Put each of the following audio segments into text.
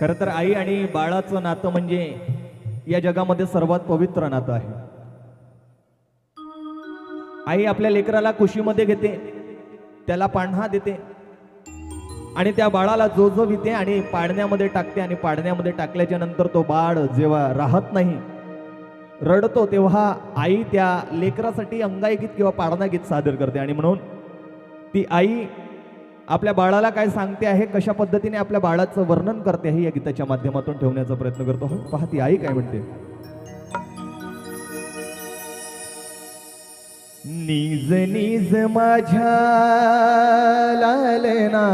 खरं तर आई आणि बाळाचं नातं म्हणजे या जगामध्ये सर्वात पवित्र नातं आहे. आई आपल्या लेकराला कुशीमध्ये घेते, त्याला पाळणा देते आणि त्या बाळाला जोजविते आणि पाळण्यामध्ये टाकते आणि पाळण्यामध्ये टाकल्याच्या नंतर तो बाळ जेव्हा राहत नाही, रडतो, तेव्हा आई त्या लेकरासाठी अंगाईगीत किंवा पाळणा गीत सादर करते. आणि म्हणून ती आई आपल्या बाळाला काय सांगते आहे, कशा पद्धतीने आपल्या बाळाचं वर्णन करते आहे, या गीताच्या माध्यमातून ठेवण्याचा प्रयत्न करतो. पहा ती आई काय म्हणते. निज निज माझ्या लालना,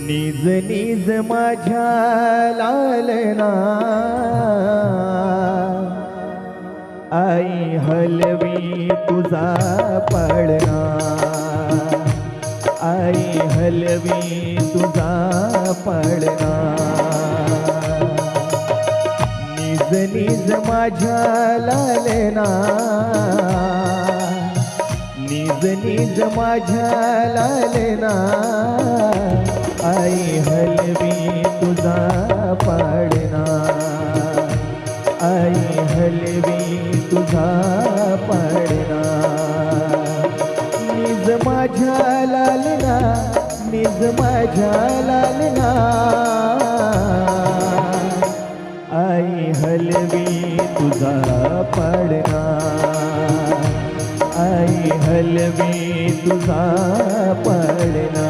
निज निज माझ्या लालना, आई हलवी तुझा पाळणा, आई हलवी तुझा पाळणा. निज निज माझ्या लालना, निज निज माझ्या लालना, आई हलवी तुझा पाळणा, आई हलवी तुझा पाळणा. निज माझ्या लालना, निज माझ्या लालना, आई हलवी तुझा पाळणा, आई हलवी तुझा पाळणा.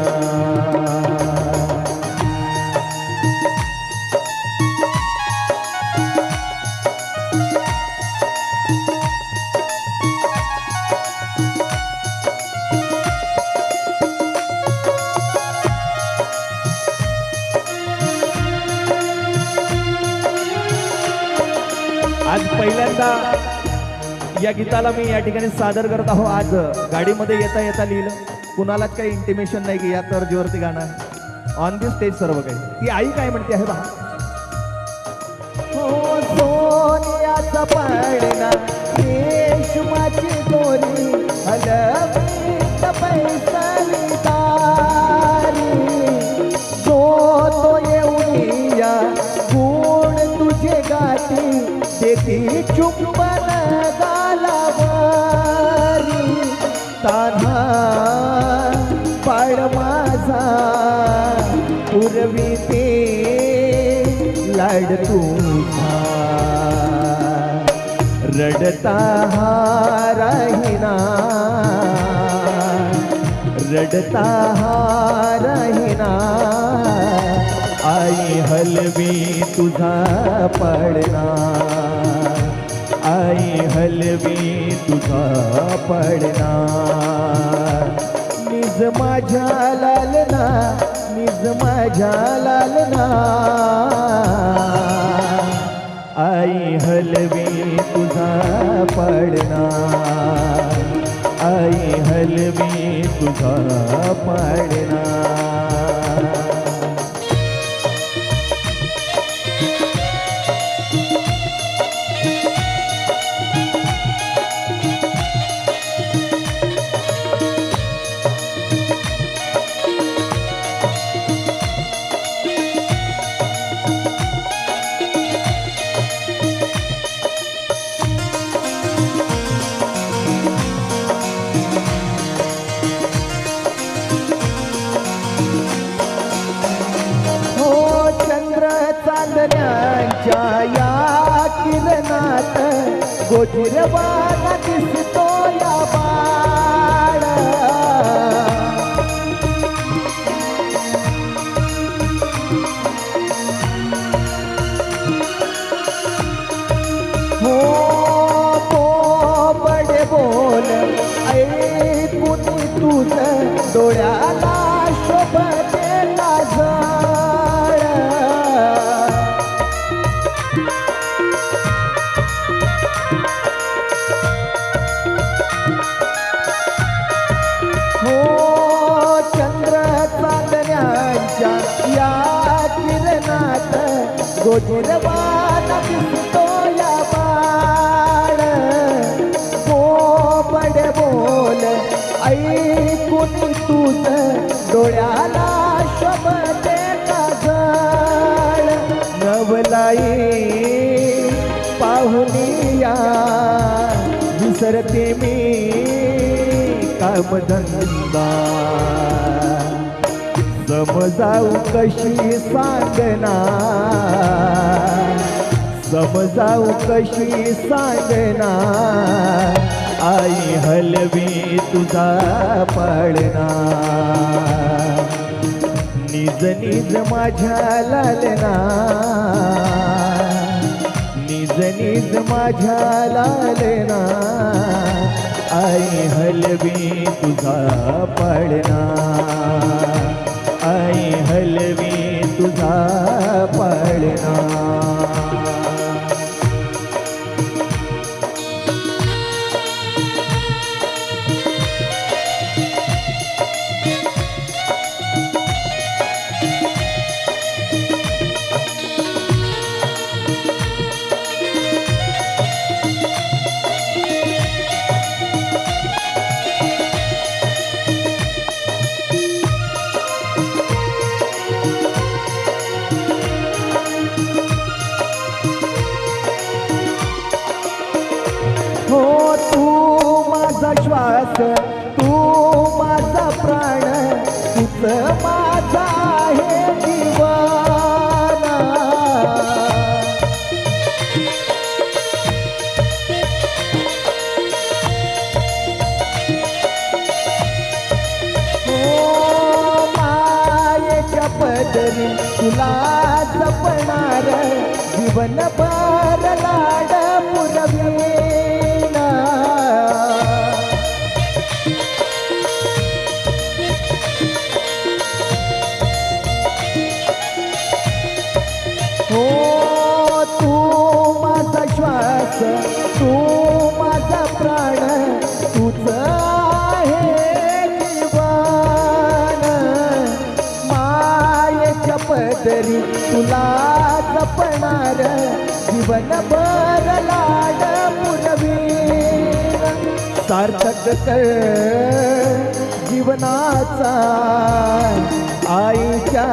आज पहिल्यांदा या गीताला मी या ठिकाणी सादर करत आहो. आज गाडीमध्ये येता येता लिहिलं, कुणालाच काही इंटिमेशन नाही की या तर्जवरती गाणं आहे. ऑन दी स्टेज सर्व काही. ती आई काय म्हणते आहे पहा. हो सोन्याचा पाळणा, रेशमाची दोरी, हलवीत पैसाली तारी, जो तो येऊनिया गुण तुझे गाती, देती चुंबन गालावरी, तान्हा पाळ माझा पूर्वी ते लाड तुझा, रडता हा राहिना, रडता हा राहिना, आई हलवी तुझा पाळणा, आई हलवी तुझा पाळणा. निज माझ्या लालना, निज माझ्या लालना, आई हलवी तुझा पाळणा, आई हलवी तुझा पाळणा. चांदण्याच्या या किरणात गोजिरवाना दिसतो या बाळ, हो बडे बोल ऐकून तुझं डोळ्याला शोभते काजळ, या किरणात गोजिरवाना दिसतो या बाळ, बडे बोल ऐकून आणि तुझ डोळ्याला शोभते काजळ नवलाई पाहुनिया विसरते मी कामधंदा समजाऊ कशी सांगना समजाऊ कशी सांगना आई हलवी तुझा पाळणा निज निज माझ्या लालना निज निज माझ्या लालना आई हलवी तुझा पाळणा आई हलवी तुझा पाळणा हो तू माझा श्वास तू माझा प्राण तूच माझा आहे दिवाना हो मायेच्या पदरी तुला जपणार जीवनभर लाड पुरवीना हो तू माझा श्वास तू माझा प्राण तूच आहे जीवन मायेच्या पदरी तुला जपणार जीवनभर लाड पुरवीन सार्थक कर जीवनाचा आईच्या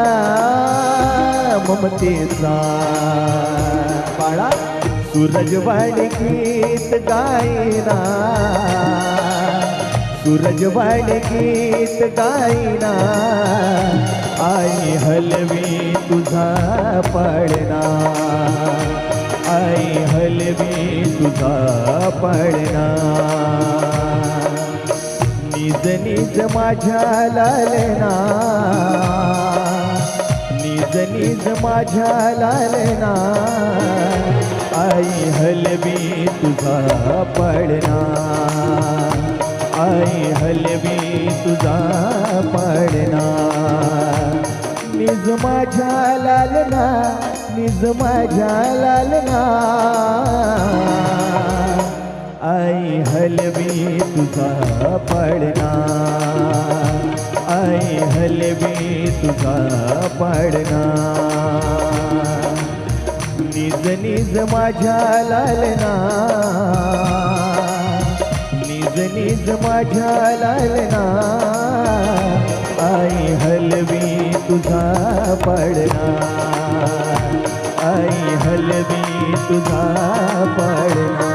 ममतेचा बाळा सूरजवाणी गीत गायना सूरजवाणी गीत गायना आई हलवी तुझा पाळणा आई हलवी तुझा पाळणा निज निज माझ्या लालना निज निज माझ्या लालना आई हलवी तुझा पाळणा आई हलवी तुझा पाळणा निज माझ्या लालना निज माझ्या लालना आई हलवी तुझा पाळणा आई हलवी तुझा पाळणा निज निज माझ्या लालना निज निज माझ्या लालना आई हलवी तुझा पाळणा आई हलवी तुझा पाळणा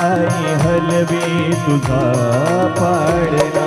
आई हलवी तुझा पाळणा